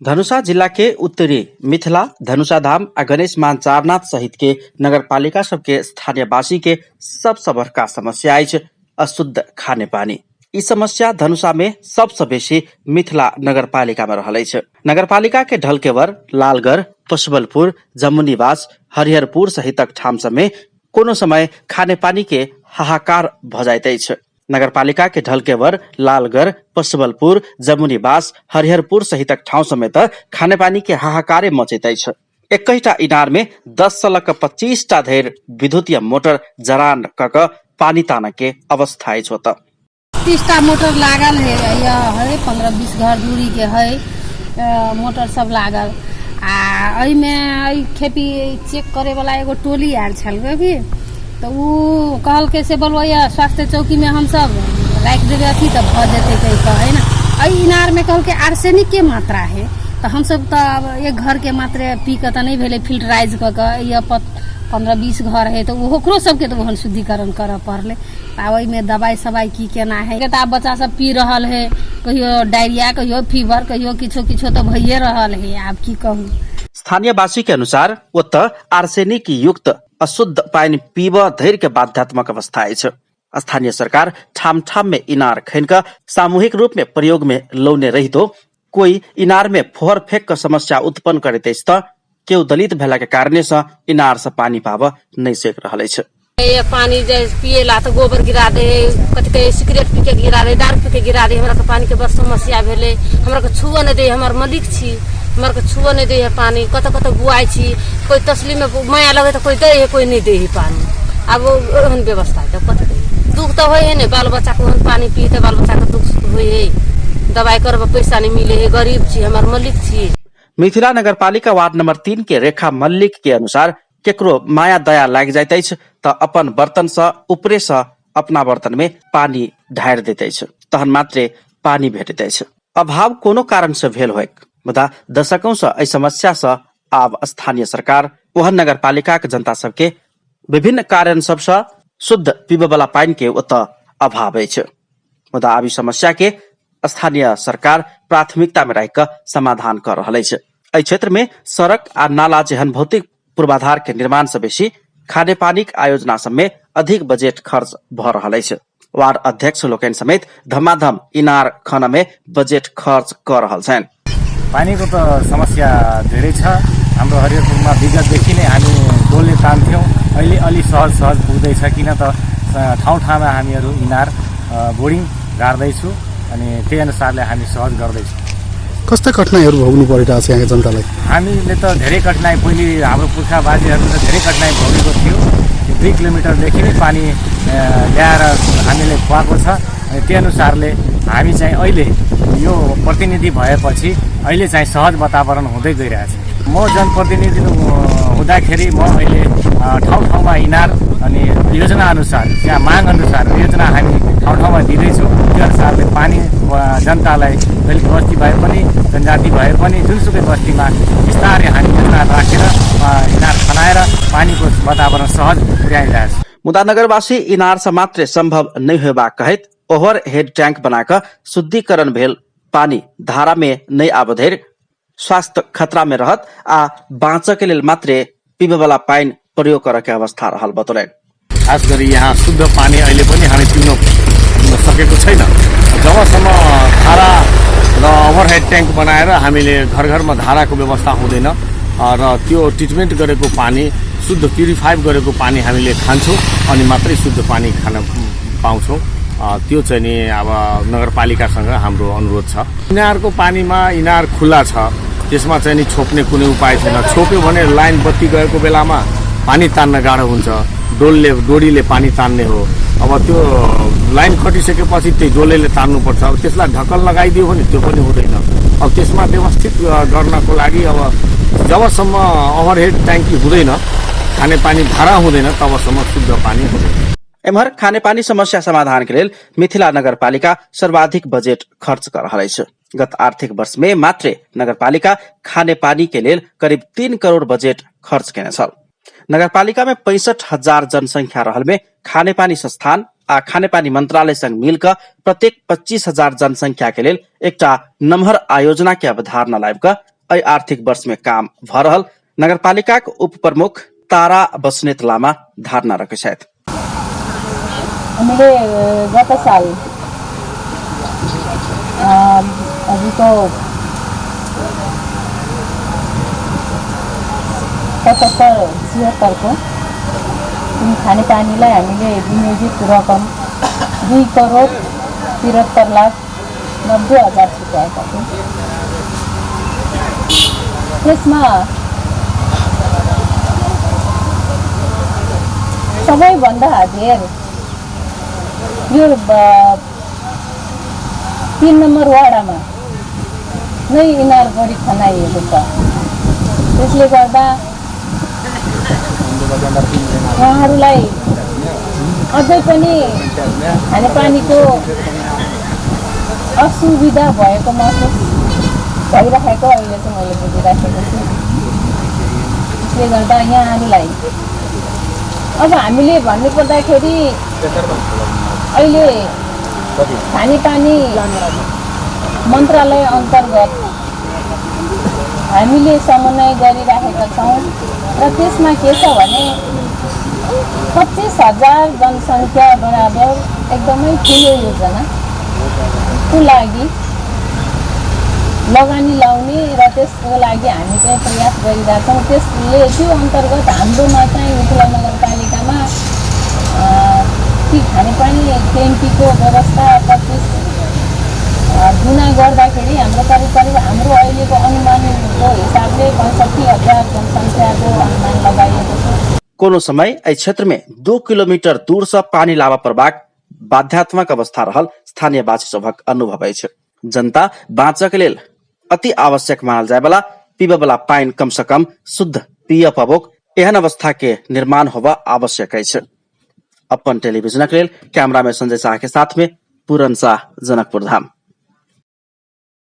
धनुषा जिला के उत्तरी मिथिला धनुषा धाम आ गणेश मान चारनाथ सहित के नगरपालिका सबके स्थानीयवासी के सबसे बड़का समस्या अछि अशुद्ध खाने पानी। ई समस्या धनुषा में सबसे बेसी मिथिला नगरपालिका में रहल अछि। नगरपालिका के ढलकेवर, लालगढ़, पशुबलपुर, जमुनीवास, हरिहरपुर सहितक ठाम सब में कोनो समय खाने पानी के हाहाकार भ जाइत अछि। नगरपालिका के ढलकेवर, लालगढ़, पशुबलपुर, जमुनीवास, हरिहरपुर सहितक ठाउँ समेत खाने पानी के हाहाकारे मचैत अछि। एकैटा इनार में 10 से लक 25 टा धरि विद्युतीय मोटर जरान कक पानी ताने के अवस्था अछि। होता 30 टा मोटर लागल है 15-20 घर दूरी के है मोटर सब लागल। आ एहि में खेपी चेक करे वाला एगो टोली आयल छल भी, तो वो कहल के से बोलबो स्वास्थ्य चौकी में हम सब राख देवे अथी तब भ जेते कहे ना। एहि इनार में कहल के आर्सेनिक के मात्रा है, तो हम सब तो एक घर के मात्रा पी के तो नहीं भेले, फिल्टराइज क के 15-20 घर है, तो ओकरो सबके तो वहन शुद्धिकरण करे पड़ले। ओहि में दवाई सवाई की केना है, तो बच्चा सब पी रहल है, कहियो डायरिया, कहियो फीवर, कहियो किछो किछो तो भइए रहल है। आप की कहूँ। स्थानीयवासी के अनुसार ओत आर्सेनिक युक्त अशुद्ध पानी पीब धैर्य के बाध्यात्मक अवस्था अछि। स्थानीय सरकार ठाम ठाम में इनार खन का सामूहिक रूप में प्रयोग में लौने रही तो कोई इनार में फोहर फेंक का समस्या उत्पन्न करते त केहू दलित भेला के कारणे से इनार से पानी पाब नहीं सेक रहल अछि। ये पानी जैसे पिएला तो गोबर गिरा दे, कथी के सिगरेट पी के गिरा दे, दारू पी के गिरा दे। हमरा के पानी के बड़ समस्या भेले, हमरा के छुआ न दे। हमर मालिक छी, हमरा के छुआ न दे है पानी। कत कत बुआई छी, कोई तसली में माया लगे तो कोई दे है, कोई नहीं दे है पानी। अब ओहन व्यवस्था है तो कथी दे। दुख तो होय है ने, बाल बच्चा को पानी पी तो बाल बच्चा के दुख होय है। दवाई करब पैसा नहीं मिले है, गरीब छी, हमर मालिक छी। मिथिला नगरपालिका वार्ड नंबर 3 के रेखा मल्लिक के अनुसार केकरो माया दया लाग जाइत अछि त अपन बर्तन से ऊपरे से अपना बर्तन में पानी ढारि दैत अछि, तहन मात्रे पानी भेटैत अछि। अभाव कोनो कारण से भेल होय, मुदा दशकों से एहि समस्या से आब स्थानीय सरकार ओहन नगरपालिका के जनता सबके विभिन्न कारण सबसे शुद्ध पीबे वाला पानी के ओत अभाव अछि। मुदा आब समस्या के स्थानीय सरकार प्राथमिकता में राखि क समाधान कर रहल अछि। एहि क्षेत्र में सड़क आ नाला जेहन भौतिक पूर्वाधार के निर्माण से बेसी खाने पानी के आयोजना सब में अधिक बजट खर्च भ रहल अछि। वार्ड अध्यक्ष लोकनि समेत धमाधम इनार खन में बजट खर्च कर रहल छन्। पानी को तो समस्या धेरै छ। हाम्रो हरिहरपुरमा विगतदेखि नै हामी डोलले तान्थ्यौं, अहिले अलि सहज पुग्दैछ। किन त ठाउँ ठाउँमा हामीहरू इनार बोर्डिङ गाड्दैछु अनि त्यही अनुसारले हामी सहज गर्दैछौँ। कस्ता कठिनाइहरू भोग्नु परिरहेको छ यहाँको जनतालाई? हामीले त धेरै कठिनाइ, पहिले हाम्रो पुर्खा बाजेहरूले धेरै कठिनाइ भोगेको थियो। 2 किलोमिटरदेखि नै पानी ल्याएर हामीले खुवाएको छ। अनि त्यही अनुसारले हामी चाहिँ अहिले यो प्रतिनिधि भएपछि अहिले चाहिँ सहज वातावरण हुँदै गइरहेछ। म जनप्रतिनिधि हुँदाखेरि म अहिले ठाउँ ठाउँमा इनार अनि योजना अनुसार, त्यहाँ माग अनुसार योजना हामी ठाउँ ठाउँमा दिँदैछौँ। त्यो अनुसारले पानी जनतालाई दलित बस्ती भए पनि जनजाति भए पनि जुनसुकै बस्तीमा बिस्तारै हामी योजना राखेर इनार खनाएर पानीको वातावरण सहज पुर्याइरहेछ। मुदा नगरवासी इनार से मात्र संभव नहीं होबा कहैत ओवर हेड टैंक बनाकर शुद्धिकरण भेल पानी धारा में नहीं आबधेर स्वास्थ्य खतरा में रहत आ बाँच के लेल मात्र पीबे वाला पानी प्रयोग करे के अवस्था रहल बतौलनि। खास गरी यहाँ शुद्ध पानी अहिले पनि हामी पिउन सकेको छैन। जबसम्म धारा र ओभरहेड ट्याङ्क बनाएर हामीले घर घरमा धाराको व्यवस्था हुँदैन र त्यो ट्रिटमेन्ट गरेको पानी शुद्ध प्युरिफाई गरेको पानी हामीले खान्छौँ अनि मात्रै शुद्ध पानी खान पाउँछौँ। त्यो चाहिँ नि अब नगरपालिकासँग हाम्रो अनुरोध छ। इनारको पानीमा इनार खुल्ला छ, त्यसमा चाहिँ नि छोप्ने कुनै उपाय छैन। छोप्यो भने लाइन बत्ती गएको बेलामा पानी तान्न गाह्रो हुन्छ। डोरीले पानी तान्ने हो। अब त्यो लाइन कटिसकेपछि त्यही डोलेले तान्नुपर्छ। अब त्यसलाई ढक्कन लगाइदियो भने त्यो पनि हुँदैन। अब त्यसमा व्यवस्थित गर्नको लागि अब जबसम्म ओभरहेड ट्याङ्की हुँदैन, खाने पानी धारा हुँदैन, तबसम्म शुद्ध पानी हुँदैन। एम्हर खाने पानी समस्या समाधान के लेल मिथिला नगरपालिका सर्वाधिक बजेट खर्च कर रहल अछि। गत आर्थिक वर्ष में मात्र नगरपालिका खाने पानी के लेल करीब 3 करोड़ बजेट खर्च केने छल। नगरपालिका में 65,000 जनसंख्या रहल में खाने पानी संस्थान आ खानेपानी मंत्रालय संग मिलकर प्रत्येक 25,000 जनसंख्या के लेल एकटा नमहर आयोजना के अवधारणा लाइब एहि आर्थिक वर्ष में काम भ रहल नगरपालिका के उप प्रमुख तारा बस्नेत लामा धारणा रखे छथि। हामीले गत साल अभिको 75-76 को खानेपानीलाई हामीले विनियोजित रकम 2,73,90,000 छुट्याएका थियौँ। त्यसमा सबैभन्दा धेर यो 3 नम्बर वाडामा नै इनार गरी खनाइएको छ। त्यसले गर्दा उहाँहरूलाई अझै पनि खानेपानीको असुविधा भएको महसुस भइरहेको अहिले चाहिँ मैले बुझिराखेको छु। त्यसले गर्दा यहाँहरूलाई अब हामीले भन्नुपर्दाखेरि अहिले खानेपानी मन्त्रालय अन्तर्गत हामीले समन्वय गरिराखेका छौँ र त्यसमा के छ भने 25,000 जनसङ्ख्या बराबर एकदमै ठुलो योजनाको लागि लगानी लाउने र त्यसको लागि हामी चाहिँ प्रयास गरिरहेछौँ। त्यसले त्यो अन्तर्गत हाम्रोमा चाहिँ मिथिला नगरपालिकामा ती खानेपानी ट्याङ्कीको व्यवस्था 25 गुणा गर्दाखेरि हाम्रो करिब हाम्रो अहिलेको अनुमानको हिसाबले 65,000 जनसङ्ख्याको अनुमान लगाइएको छ। कोनो समय एहि क्षेत्र में 2 किलोमीटर दूर से पानी लावा प्रवाह बाध्यात्मक अवस्था रहल स्थानीयवासी सभक अनुभव अछि। जनता बाँचक लेल अति आवश्यक मानल जाय वाला पीबे वाला पानी कम से कम शुद्ध पिय पबोक एहन अवस्था के निर्माण होबा आवश्यक अछि। अपन टेलीविजन के लेल कैमरा में संजय शाह के साथ में पूरन शाह, जनकपुर धाम।